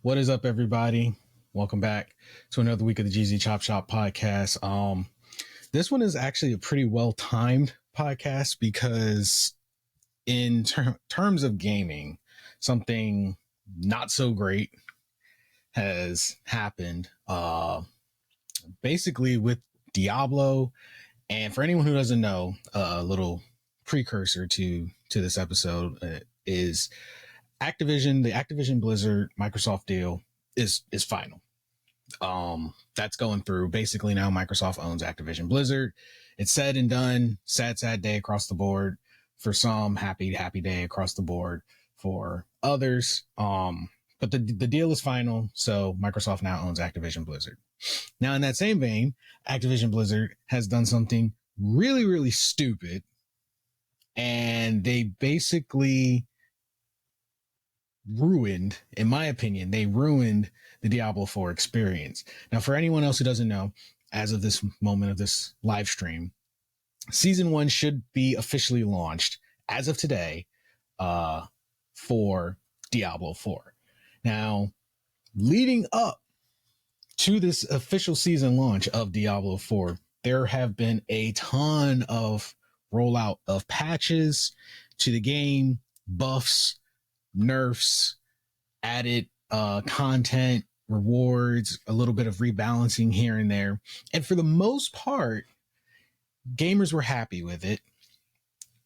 What is up, everybody? Welcome back to another week of the GZ Chop Shop podcast. This one is actually a pretty well timed podcast because, in terms of gaming, something not so great has happened. Basically with Diablo, and for anyone who doesn't know, a little precursor to this episode is Activision. The Activision Blizzard Microsoft deal is final. That's going through. Basically now Microsoft owns Activision Blizzard. It's said and done. Sad day across the board for some, happy day across the board for others. But the deal is final. So Microsoft now owns Activision Blizzard. Now, in that same vein, Activision Blizzard has done something really, really stupid. And they basically ruined, in my opinion, they ruined the Diablo IV experience. Now, for anyone else who doesn't know, as of this moment of this live stream, season 1 should be officially launched as of today for Diablo IV. Now, leading up to this official season launch of Diablo IV, there have been a ton of rollout of patches to the game, buffs, nerfs, added content, rewards, a little bit of rebalancing here and there. And for the most part, gamers were happy with it.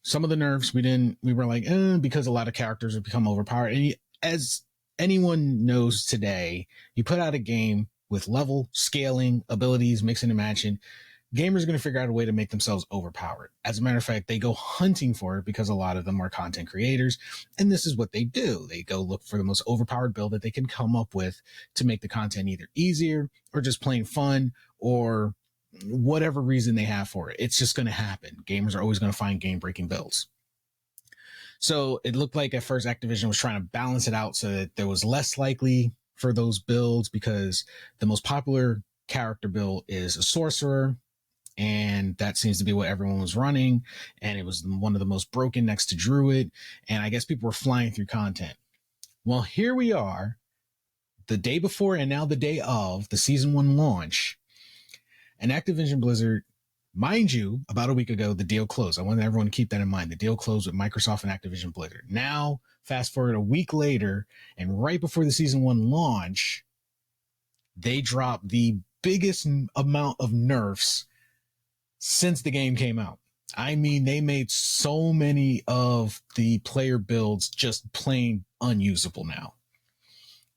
Some of the nerfs we were like, because a lot of characters have become overpowered. And as anyone knows today, you put out a game with level, scaling, abilities, mixing and matching, gamers are going to figure out a way to make themselves overpowered. As a matter of fact, they go hunting for it because a lot of them are content creators. And this is what they do. They go look for the most overpowered build that they can come up with to make the content either easier or just plain fun or whatever reason they have for it. It's just going to happen. Gamers are always going to find game-breaking builds. So it looked like at first Activision was trying to balance it out so that there was less likely for those builds, because the most popular character build is a sorcerer, and that seems to be what everyone was running, and it was one of the most broken next to druid, and I guess people were flying through content. Well, here we are, the day before and now the day of the season 1 launch, and Activision Blizzard, mind you, about a week ago the deal closed. I want everyone to keep that in mind. The deal closed with Microsoft and Activision Blizzard. Now fast forward a week later, and right before the season 1 launch, they dropped the biggest amount of nerfs since the game came out. I mean, they made so many of the player builds just plain unusable now.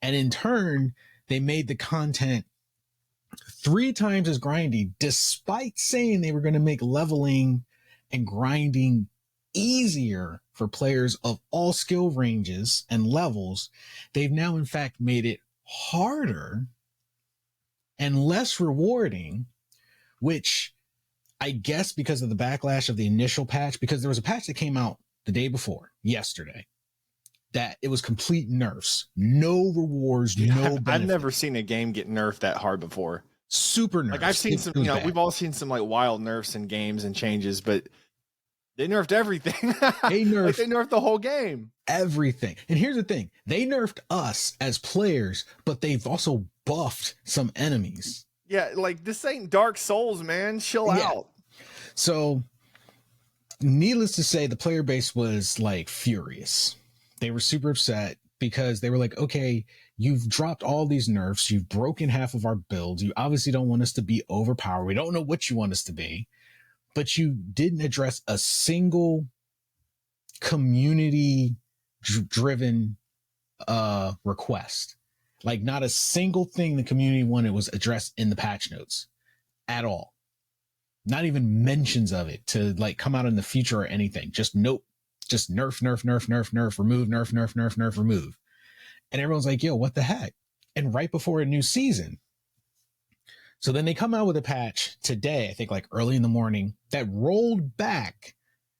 And in turn, they made the content 3 times as grindy, despite saying they were going to make leveling and grinding easier for players of all skill ranges and levels. They've now, in fact, made it harder and less rewarding, which I guess because of the backlash of the initial patch, because there was a patch that came out the day before, yesterday, that it was complete nerfs, no rewards, no benefit. I've never seen a game get nerfed that hard before. Super nerfs. Like I've seen some, we've all seen some like wild nerfs in games and changes, but they nerfed everything. They nerfed the whole game. Everything. And here's the thing. They nerfed us as players, but they've also buffed some enemies. Yeah, like this ain't Dark Souls, man. Chill out. So, needless to say, the player base was like furious. They were super upset because they were like, okay, you've dropped all these nerfs. You've broken half of our builds. You obviously don't want us to be overpowered. We don't know what you want us to be, but you didn't address a single community driven request. Like not a single thing the community wanted was addressed in the patch notes at all. Not even mentions of it to like come out in the future or anything. Just nope. Just nerf, remove, nerf, remove. And everyone's like, yo, what the heck? And right before a new season. So then they come out with a patch today, I think like early in the morning, that rolled back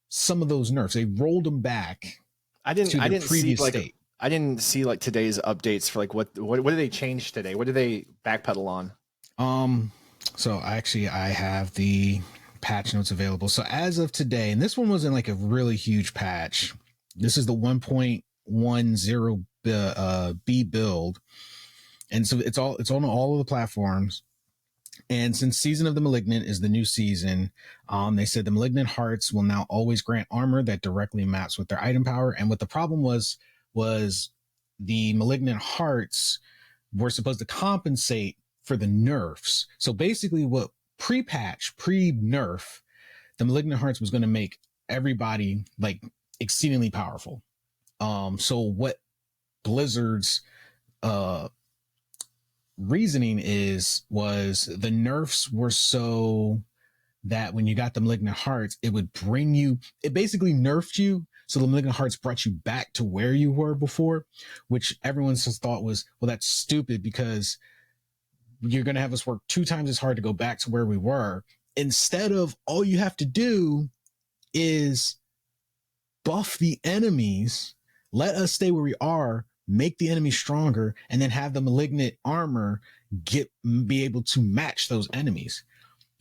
some of those nerfs. They rolled them back. I didn't see like I didn't see like today's updates for like what did they change today? What did they backpedal on? So actually I have the patch notes available. So as of today, and this one wasn't like a really huge patch. This is the 1.10 B build. And so it's on all of the platforms. And since Season of the Malignant is the new season, they said the Malignant Hearts will now always grant armor that directly maps with their item power. And what the problem was the Malignant Hearts were supposed to compensate for the nerfs. So basically what pre-patch, pre-nerf, the Malignant Hearts was going to make everybody like exceedingly powerful. So what Blizzard's reasoning was the nerfs were so that when you got the Malignant Hearts, it basically nerfed you. So the Malignant Hearts brought you back to where you were before, which everyone just thought was, well, that's stupid because you're going to have us work 2 times as hard to go back to where we were. Instead of all you have to do is buff the enemies, let us stay where we are, make the enemy stronger, and then have the Malignant armor be able to match those enemies.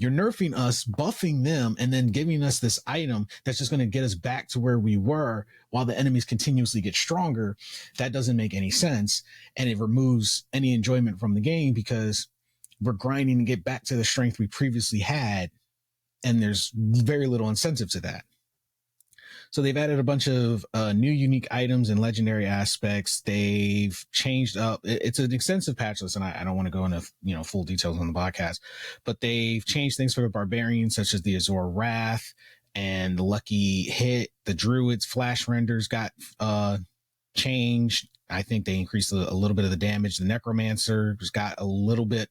You're nerfing us, buffing them, and then giving us this item that's just going to get us back to where we were while the enemies continuously get stronger. That doesn't make any sense. And it removes any enjoyment from the game because we're grinding to get back to the strength we previously had. And there's very little incentive to that. So they've added a bunch of new unique items and legendary aspects. They've changed up. It's an extensive patch list, and I don't want to go into full details on the podcast, but they've changed things for the barbarians, such as the Azor Wrath and the Lucky Hit. The Druids flash renders got changed. I think they increased a little bit of the damage. The Necromancers got a little bit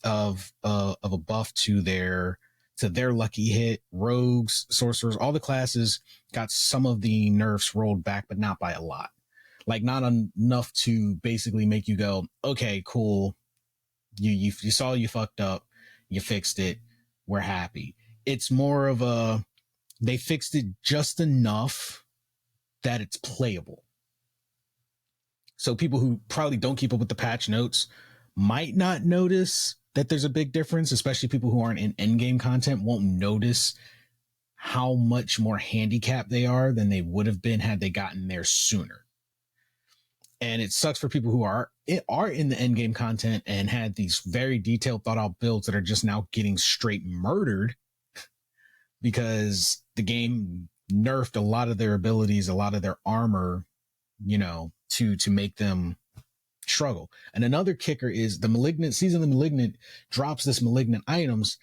of a buff to their Lucky Hit. Rogues, sorcerers, all the classes got some of the nerfs rolled back, but not by a lot. Like not enough to basically make you go, okay, cool. You saw you fucked up. You fixed it. We're happy. It's more of they fixed it just enough that it's playable. So people who probably don't keep up with the patch notes might not notice that there's a big difference, especially people who aren't in endgame content won't notice how much more handicapped they are than they would have been had they gotten there sooner. And it sucks for people who are in the endgame content and had these very detailed, thought out builds that are just now getting straight murdered because the game nerfed a lot of their abilities, a lot of their armor, to make them struggle. And another kicker is the Malignant Season of the Malignant drops this Malignant items.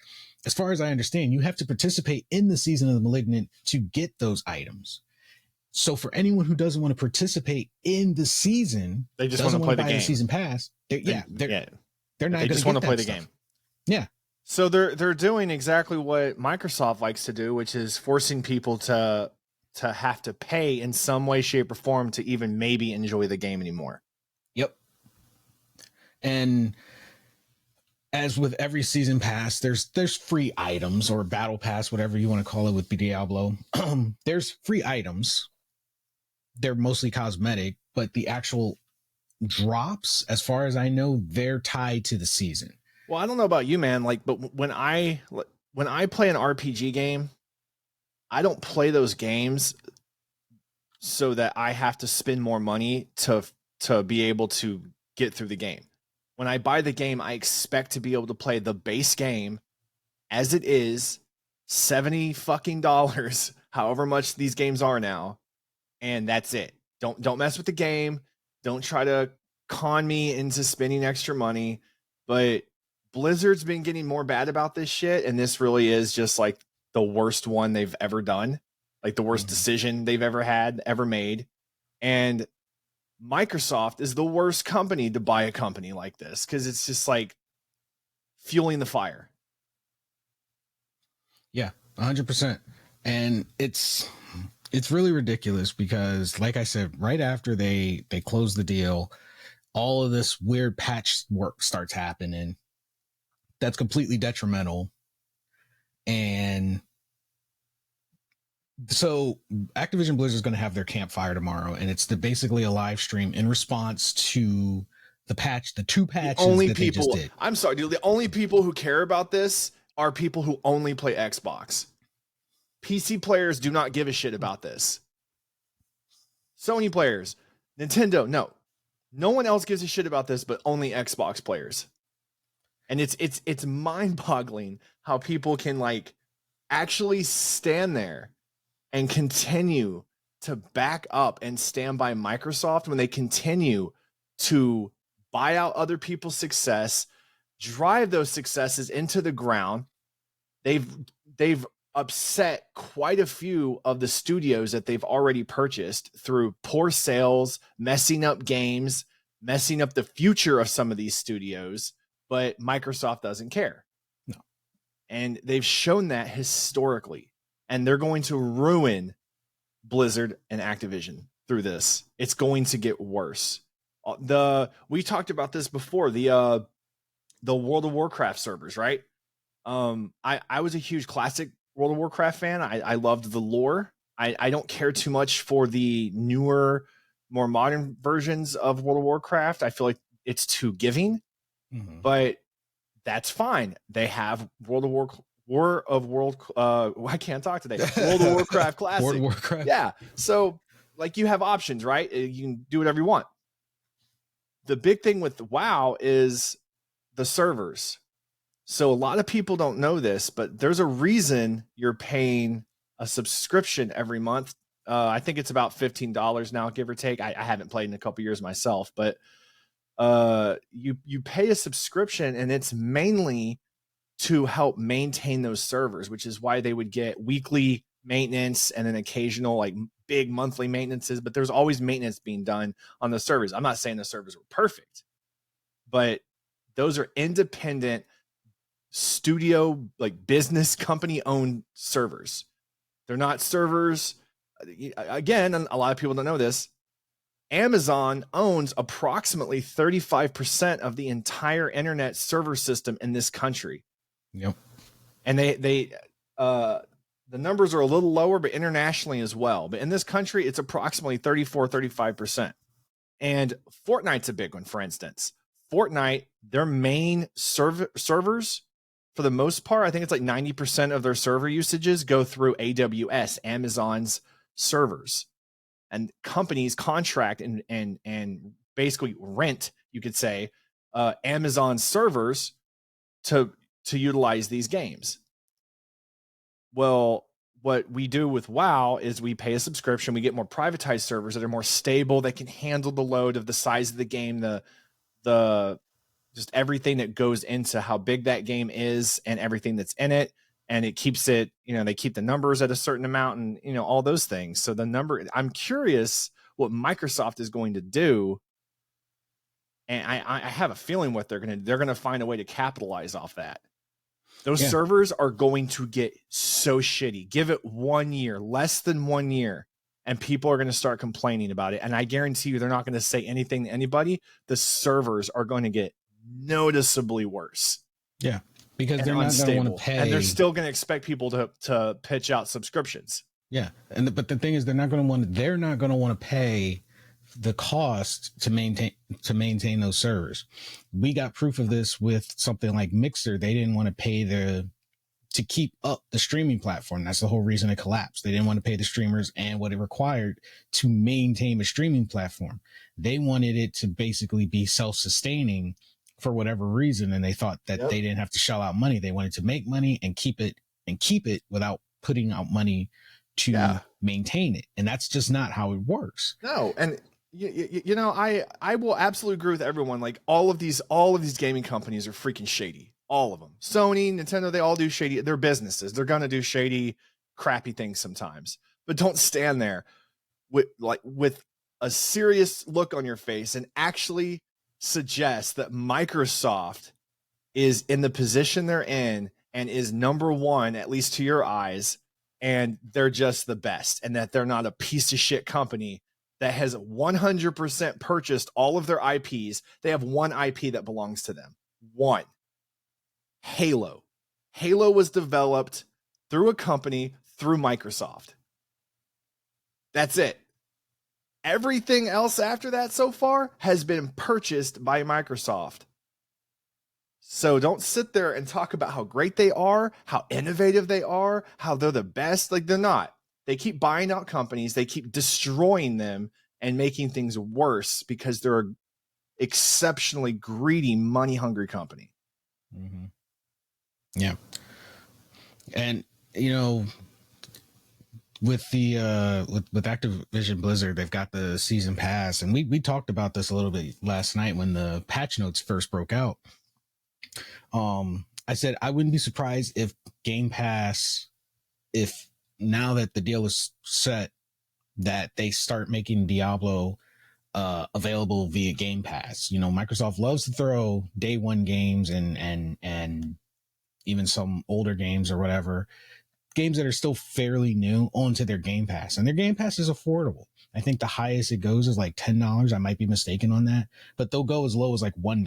As far as I understand, you have to participate in the Season of the Malignant to get those items. So for anyone who doesn't want to participate in the season, they just want to play the game. The season pass. They're not going to just want to play the stuff. game. Yeah. So they're doing exactly what Microsoft likes to do, which is forcing people to have to pay in some way, shape, or form to even maybe enjoy the game anymore. Yep. And as with every season pass, there's free items or battle pass, whatever you want to call it with Diablo. There's free items. They're mostly cosmetic, but the actual drops, as far as I know, they're tied to the season. Well, I don't know about you, man. But when I play an RPG game, I don't play those games so that I have to spend more money to be able to get through the game. When I buy the game, I expect to be able to play the base game as it is, $70 fucking, however much these games are now, and that's it. Don't mess with the game. Don't try to con me into spending extra money. But Blizzard's been getting more bad about this shit, and this really is just like the worst one they've ever done, like the worst decision they've ever made. And Microsoft is the worst company to buy a company like this because it's just like fueling the fire. Yeah, 100%. And it's really ridiculous because, like I said, right after they close the deal, all of this weird patch work starts happening. That's completely detrimental. And so Activision Blizzard is going to have their campfire tomorrow, and it's basically a live stream in response to the 2 patches that they just did. I'm sorry, dude. The only people who care about this are people who only play Xbox. PC players do not give a shit about this. Sony players, Nintendo, no. No one else gives a shit about this, but only Xbox players. And it's mind-boggling how people can like actually stand there and continue to back up and stand by Microsoft when they continue to buy out other people's success, drive those successes into the ground. They've upset quite a few of the studios that they've already purchased through poor sales, messing up games, messing up the future of some of these studios, but Microsoft doesn't care. No. And they've shown that historically, and they're going to ruin Blizzard and Activision through this. It's going to get worse. We talked about this before, the World of Warcraft servers, right? I was a huge classic World of Warcraft fan. I loved the lore. I don't care too much for the newer, more modern versions of World of Warcraft. I feel like it's too giving, but that's fine. They have World of I can't talk today. World of Warcraft Classic. World of Warcraft. Yeah. So like you have options, right? You can do whatever you want. The big thing with WoW is the servers. So a lot of people don't know this, but there's a reason you're paying a subscription every month. I think it's about $15 now, give or take. I haven't played in a couple years myself, but you pay a subscription, and it's mainly to help maintain those servers, which is why they would get weekly maintenance and then occasional like big monthly maintenances. But there's always maintenance being done on the servers. I'm not saying the servers were perfect, but those are independent studio, like business company owned servers. They're not servers. Again, a lot of people don't know this. Amazon owns approximately 35% of the entire internet server system in this country. Yep. And the numbers are a little lower, but internationally as well. But in this country, it's approximately 35%. And Fortnite's a big one, for instance. Fortnite, their main servers, for the most part, I think it's like 90% of their server usages go through AWS, Amazon's servers. And companies contract and basically rent, you could say, Amazon servers to utilize these games. Well, what we do with WoW is we pay a subscription. We get more privatized servers that are more stable, that can handle the load of the size of the game, the just everything that goes into how big that game is and everything that's in it. And it keeps it, they keep the numbers at a certain amount and, all those things. So I'm curious what Microsoft is going to do. And I have a feeling what they're going to find a way to capitalize off that. Those servers are going to get so shitty. Give it 1 year, less than 1 year, and people are going to start complaining about it. And I guarantee you they're not going to say anything to anybody. The servers are going to get noticeably worse. Yeah, because they're not going to want to pay. And they're still going to expect people to pitch out subscriptions. Yeah, but the thing is, they're not going to want to pay the cost to maintain those servers. We got proof of this with something like Mixer. They didn't want to pay to keep up the streaming platform. That's the whole reason it collapsed. They didn't want to pay the streamers and what it required to maintain a streaming platform. They wanted it to basically be self-sustaining for whatever reason, and they thought that they didn't have to shell out money. They wanted to make money and keep it without putting out money to maintain it. And that's just not how it works. No, and I will absolutely agree with everyone. Like all of these gaming companies are freaking shady. All of them. Sony, Nintendo, they all do shady. They're businesses. They're going to do shady, crappy things sometimes. But don't stand there with a serious look on your face and actually suggest that Microsoft is in the position they're in and is number one, at least to your eyes, and they're just the best, and that they're not a piece of shit company that has 100% purchased all of their IPs. They have one IP that belongs to them. One. Halo. Halo was developed through a company, through Microsoft. That's it. Everything else after that so far has been purchased by Microsoft. So don't sit there and talk about how great they are, how innovative they are, how they're the best. Like, they're not. They keep buying out companies. They keep destroying them and making things worse because they're exceptionally greedy, money-hungry company. Mm-hmm. Yeah. And, you know, with the with Activision Blizzard, they've got the season pass, and we talked about this a little bit last night when the patch notes first broke out. I said I wouldn't be surprised if Game Pass, if now that the deal is set, that they start making Diablo available via Game Pass. You know, Microsoft loves to throw day one games and even some older games or whatever, games that are still fairly new onto their Game Pass, and their Game Pass is affordable. I think the highest it goes is like $10. I might be mistaken on that, but they'll go as low as like $1.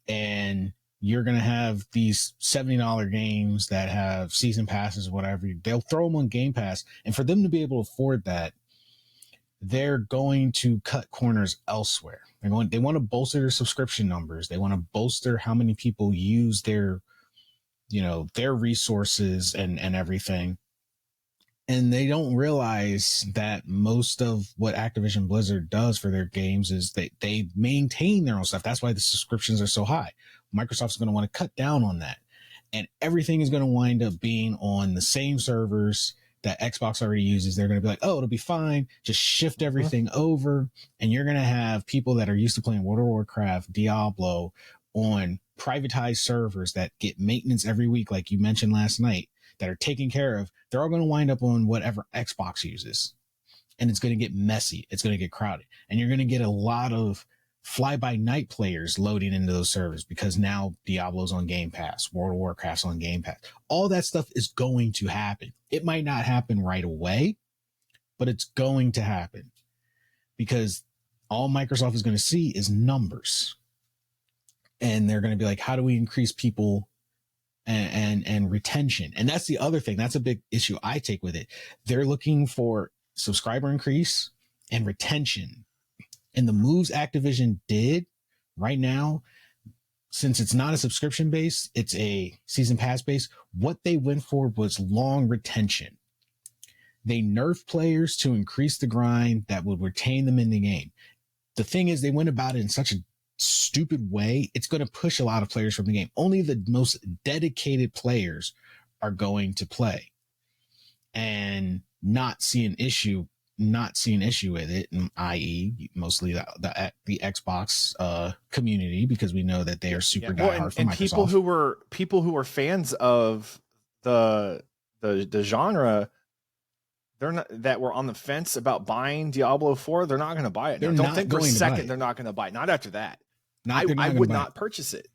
And you're going to have these $70 games that have season passes, whatever. They'll throw them on Game Pass. And for them to be able to afford that, they're going to cut corners elsewhere. They want to bolster their subscription numbers. They want to bolster how many people use their, you know, their resources and everything. And they don't realize that most of what Activision Blizzard does for their games is they maintain their own stuff. That's why the subscriptions are so high. Microsoft's going to want to cut down on that. And everything is going to wind up being on the same servers that Xbox already uses. They're going to be like, oh, it'll be fine. Just shift everything over. And you're going to have people that are used to playing World of Warcraft, Diablo on privatized servers that get maintenance every week, like you mentioned last night, that are taken care of. They're all going to wind up on whatever Xbox uses. And it's going to get messy. It's going to get crowded. And you're going to get a lot of fly-by-night players loading into those servers because now Diablo's on Game Pass, World of Warcraft's on Game Pass. All that stuff is going to happen. It might not happen right away, but it's going to happen because all Microsoft is going to see is numbers. And they're going to be like, how do we increase people and retention? And that's the other thing. That's a big issue I take with it. They're looking for subscriber increase and retention. And the moves Activision did right now, since it's not a subscription base, it's a season pass base. What they went for was long retention. They nerfed players to increase the grind that would retain them in the game. The thing is, they went about it in such a stupid way. It's going to push a lot of players from the game. Only the most dedicated players are going to play and not see an issue with it, i.e. mostly the Xbox community, because we know that they are super diehard for Microsoft. People who were fans of the genre, they're not, that were on the fence about buying Diablo 4, they're not going to buy it. Now, don't think for a second they're not going to buy it. Not after that. I would not purchase it.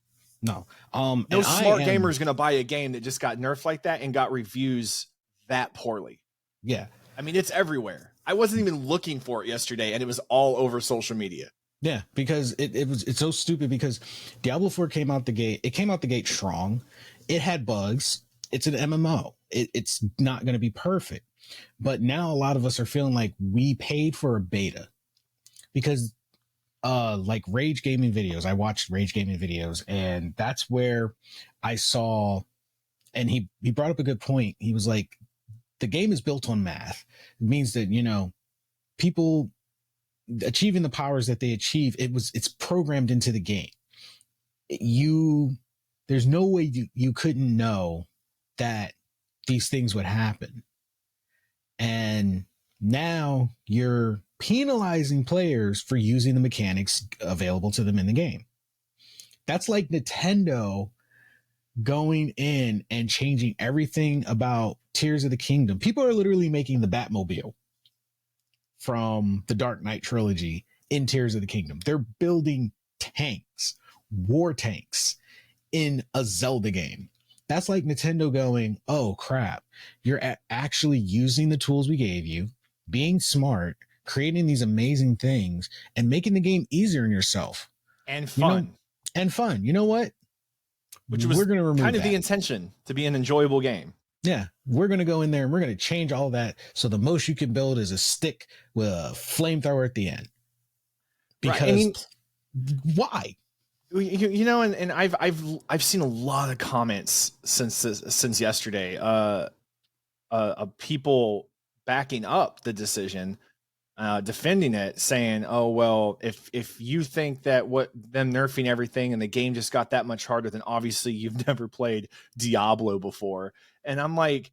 No. No smart gamer is going to buy a game that just got nerfed like that and got reviews that poorly. Yeah. I mean, it's everywhere. I wasn't even looking for it yesterday, and it was all over social media. Yeah, because it's so stupid, because Diablo 4 came out the gate. It came out the gate strong. It had bugs. It's an MMO. It's not going to be perfect. But now a lot of us are feeling like we paid for a beta, because like Rage Gaming videos, I watched Rage Gaming videos, and that's where I saw, and he brought up a good point. He was like, the game is built on math. It means that, you know, people achieving the powers that they achieve, it's programmed into the game. There's no way you couldn't know that these things would happen. And now you're penalizing players for using the mechanics available to them in the game. That's like Nintendo going in and changing everything about Tears of the Kingdom. People are literally making the Batmobile from the Dark Knight trilogy in Tears of the Kingdom. They're building tanks, war tanks, in a Zelda game. That's like Nintendo going, oh crap, you're actually using the tools we gave you, being smart, creating these amazing things, and making the game easier on yourself. And fun. You know what? Which was we're going to remove kind of the intention, to be an enjoyable game. Yeah, we're going to go in there and we're going to change all that. So the most you can build is a stick with a flamethrower at the end. Because right. I mean, why? You know, and I've seen a lot of comments since yesterday, of people backing up the decision, defending it, saying, "Oh well, if you think that what them nerfing everything and the game just got that much harder, then obviously you've never played Diablo before." And I'm like,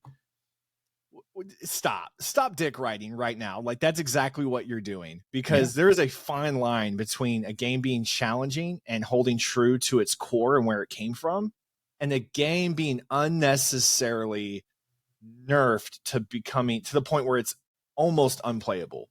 stop dick writing right now. Like, that's exactly what you're doing, because there is a fine line between a game being challenging and holding true to its core and where it came from, and a game being unnecessarily nerfed to becoming to the point where it's almost unplayable.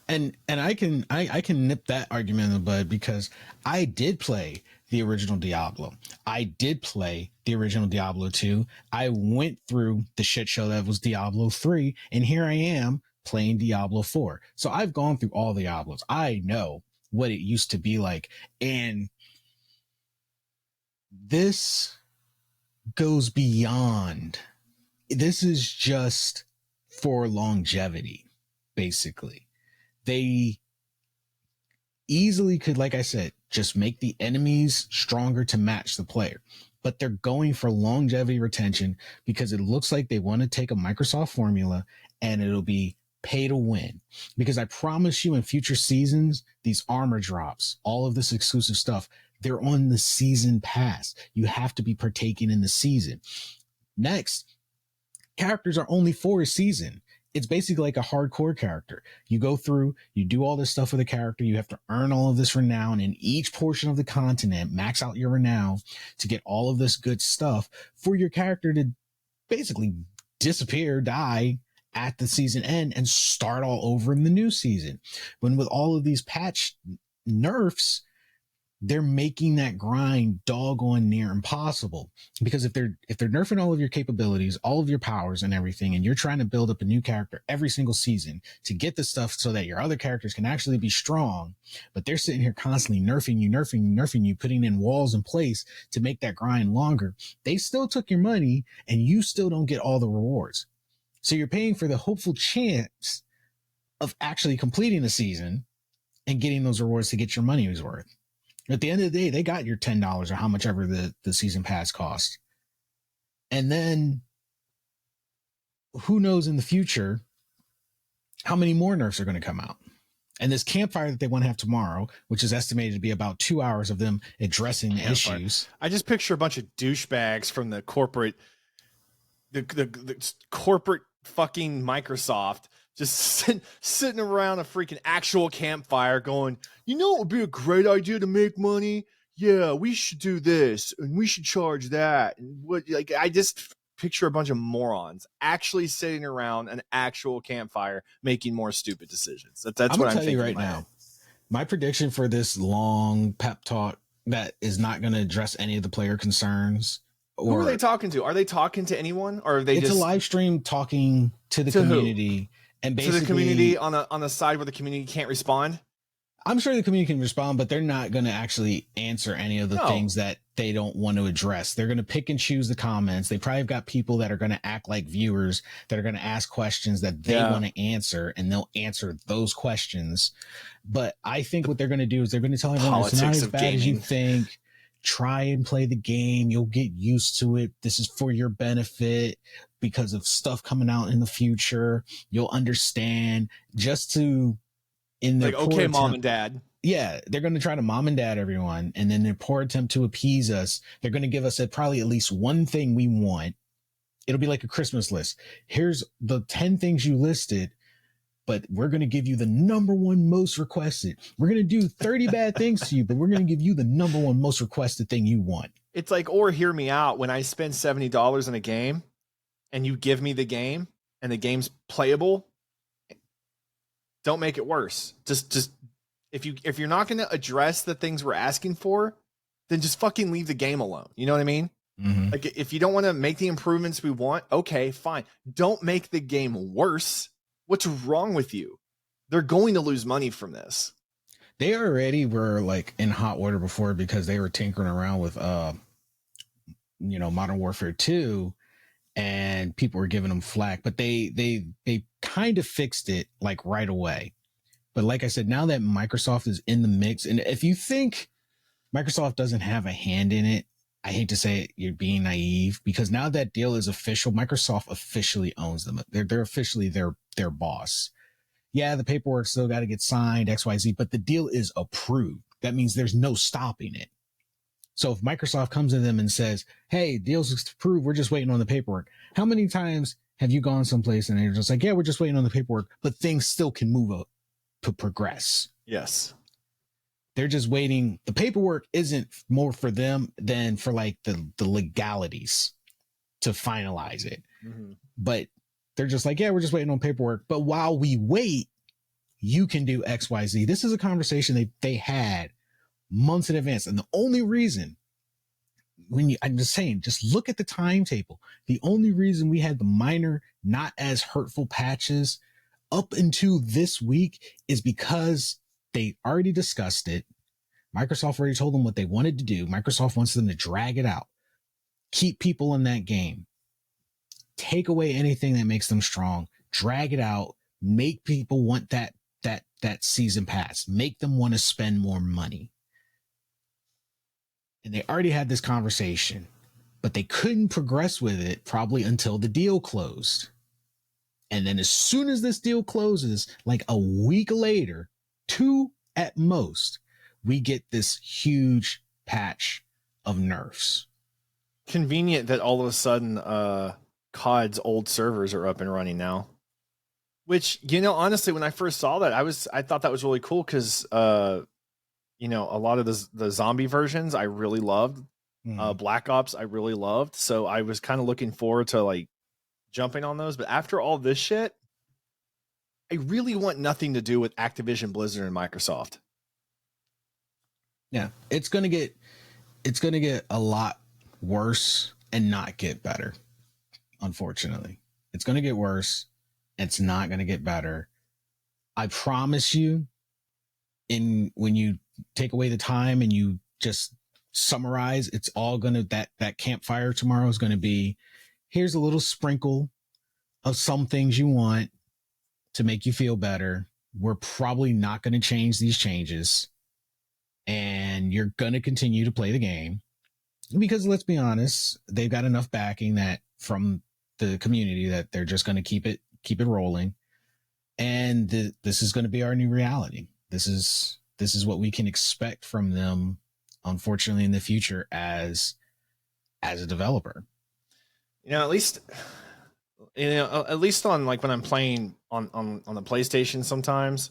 And I can nip that argument in the bud, because I did play the original Diablo. I did play the original Diablo 2. I went through the shit show that was Diablo 3, and here I am playing Diablo 4. So I've gone through all Diablos. I know what it used to be like. And this goes beyond. This is just for longevity, basically. They easily could, like I said, just make the enemies stronger to match the player, but they're going for longevity retention because it looks like they want to take a Microsoft formula and it'll be pay to win. Because I promise you, in future seasons, these armor drops, all of this exclusive stuff, they're on the season pass. You have to be partaking in the season. Next, characters are only for a season. It's basically like a hardcore character. You go through, you do all this stuff with a character. You have to earn all of this renown in each portion of the continent, max out your renown to get all of this good stuff for your character to basically disappear, die at the season end and start all over in the new season. When with all of these patch nerfs, they're making that grind doggone near impossible, because if they're nerfing all of your capabilities, all of your powers and everything, and you're trying to build up a new character every single season to get the stuff so that your other characters can actually be strong, but they're sitting here constantly nerfing you, putting in walls in place to make that grind longer, they still took your money and you still don't get all the rewards. So you're paying for the hopeful chance of actually completing the season and getting those rewards to get your money's worth. At the end of the day, they got your $10 or how much ever the season pass costs. And then who knows in the future how many more nerfs are going to come out. And this campfire that they want to have tomorrow, which is estimated to be about 2 hours of them addressing the issues. I just picture a bunch of douchebags from the corporate corporate fucking Microsoft just sitting around a freaking actual campfire going, you know, it would be a great idea to make money. Yeah, we should do this and we should charge that. And what, like, I just picture a bunch of morons actually sitting around an actual campfire making more stupid decisions. That's what I'm thinking right now. My prediction for this long pep talk that is not going to address any of the player concerns. Who are they talking to? Are they talking to anyone, or are they it's just a live stream talking to the community? Who? And basically, to the community on the side where the community can't respond. I'm sure the community can respond, but they're not going to actually answer any of the things that they don't want to address. They're going to pick and choose the comments. They probably have got people that are going to act like viewers that are going to ask questions that they want to answer, and they'll answer those questions. But I think what they're going to do is they're going to tell everyone it's not as bad as you think. Try and play the game. You'll get used to it. This is for your benefit because of stuff coming out in the future. You'll understand, just to in their like, okay, mom and dad. Yeah, they're going to try to mom and dad everyone. And then their poor attempt to appease us, they're going to give us probably at least one thing we want. It'll be like a Christmas list. Here's the 10 things you listed, but we're going to give you the number one most requested. We're going to do 30 bad things to you, but we're going to give you the number one most requested thing you want. It's like, or hear me out. When I spend $70 in a game and you give me the game and the game's playable, don't make it worse. Just if you're not going to address the things we're asking for, then just fucking leave the game alone. You know what I mean? Mm-hmm. Like, if you don't want to make the improvements we want, okay, fine. Don't make the game worse. What's wrong with you? They're going to lose money from this. They already were like in hot water before because they were tinkering around with Modern Warfare 2, and people were giving them flack, but they kind of fixed it like right away. But like I said, now that Microsoft is in the mix, and if you think Microsoft doesn't have a hand in it, I hate to say it, you're being naive, because now that deal is official. Microsoft officially owns them. They're officially their boss. yeah, the paperwork still got to get signed, XYZ, but the deal is approved. That means there's no stopping it. So if Microsoft comes to them and says, hey, deal's approved, we're just waiting on the paperwork. How many times have you gone someplace and they're just like, yeah, we're just waiting on the paperwork, but things still can move up to progress? Yes. They're just waiting. The paperwork isn't more for them than for like the legalities to finalize it. Mm-hmm. But they're just like, yeah, we're just waiting on paperwork. But while we wait, you can do XYZ. This is a conversation they had months in advance. And the only reason I'm just saying, just look at the timetable. The only reason we had the minor, not as hurtful patches up until this week is because they already discussed it. Microsoft already told them what they wanted to do. Microsoft wants them to drag it out, keep people in that game, take away anything that makes them strong, drag it out, make people want that season pass, make them want to spend more money. And they already had this conversation, but they couldn't progress with it probably until the deal closed. And then as soon as this deal closes, like a week later, 2 at most, we get this huge patch of nerfs. Convenient that all of a sudden COD's old servers are up and running now. Which, honestly, when I first saw that, I thought that was really cool because a lot of the zombie versions I really loved. Black Ops I really loved. So I was kind of looking forward to like jumping on those. But after all this shit, I really want nothing to do with Activision, Blizzard, and Microsoft. Yeah, it's gonna get a lot worse and not get better. Unfortunately, it's gonna get worse. It's not gonna get better. I promise you. When you take away the time and you just summarize, it's all gonna that campfire tomorrow is gonna be, here's a little sprinkle of some things you want to make you feel better. We're probably not going to change these changes. And you're going to continue to play the game because let's be honest, they've got enough backing that from the community that they're just going to keep it rolling. And this is going to be our new reality. This is what we can expect from them, unfortunately, in the future as a developer. At least on like when I'm playing on the PlayStation sometimes,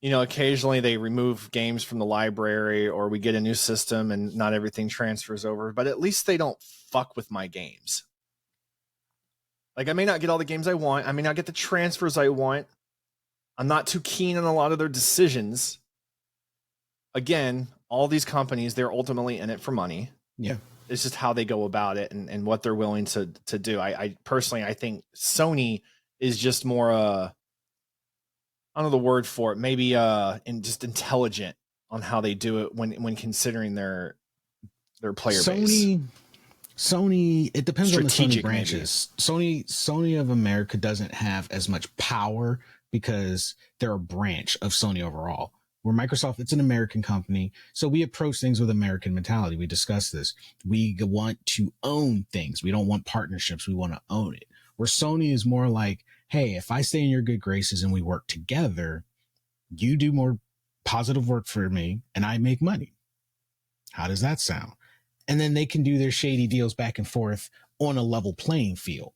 occasionally they remove games from the library or we get a new system and not everything transfers over, but at least they don't fuck with my games. Like I may not get all the games I want. I may not get the transfers I want. I'm not too keen on a lot of their decisions. Again, all these companies, they're ultimately in it for money. Yeah. It's just how they go about it and what they're willing to do. I personally, I think Sony is just more, I don't know the word for it, maybe just intelligent on how they do it when considering their player base. Sony, it depends on the Sony Strategic, branches. Sony of America doesn't have as much power because they're a branch of Sony overall. Where Microsoft, it's an American company. So we approach things with American mentality. We discuss this. We want to own things. We don't want partnerships. We want to own it. Where Sony is more like, hey, if I stay in your good graces and we work together, you do more positive work for me and I make money. How does that sound? And then they can do their shady deals back and forth on a level playing field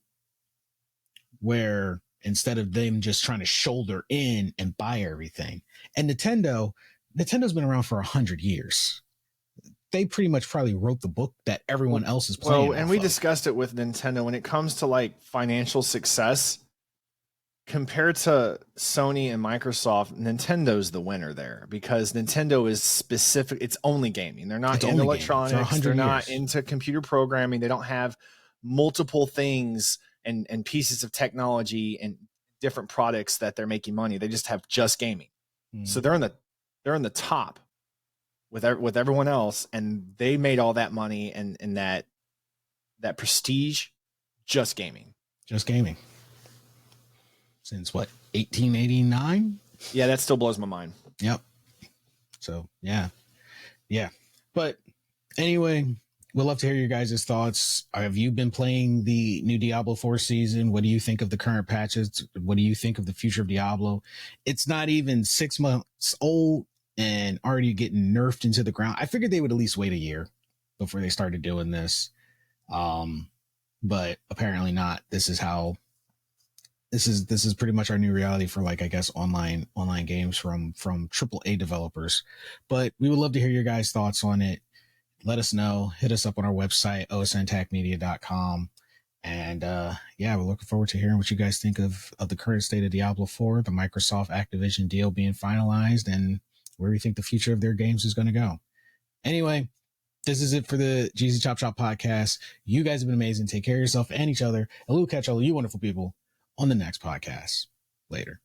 where instead of them just trying to shoulder in and buy everything. And Nintendo's been around for 100 years. They pretty much probably wrote the book that everyone else is playing. Well, and we discussed it with Nintendo when it comes to like financial success compared to Sony and Microsoft, Nintendo's the winner there because Nintendo is specific. It's only gaming. They're not into electronics. They're not into computer programming. They don't have multiple things and pieces of technology and different products that they're making money. They just have just gaming. So they're in the top with everyone else, and they made all that money and that prestige just gaming. Just gaming. Since what, 1889? Yeah, that still blows my mind. Yep. So yeah. But anyway, We'd love to hear your guys' thoughts. Have you been playing the new Diablo 4 season? What do you think of the current patches? What do you think of the future of Diablo? It's not even 6 months old and already getting nerfed into the ground. I figured they would at least wait a year before they started doing this. But apparently not. This is pretty much our new reality for, like, I guess online games from AAA developers. But we would love to hear your guys' thoughts on it. Let us know. Hit us up on our website, osntachmedia.com. And yeah, we're looking forward to hearing what you guys think of the current state of Diablo 4, the Microsoft Activision deal being finalized, and where we think the future of their games is going to go. Anyway, this is it for the Jeezy Chop Chop podcast. You guys have been amazing. Take care of yourself and each other. And we'll catch all of you wonderful people on the next podcast. Later.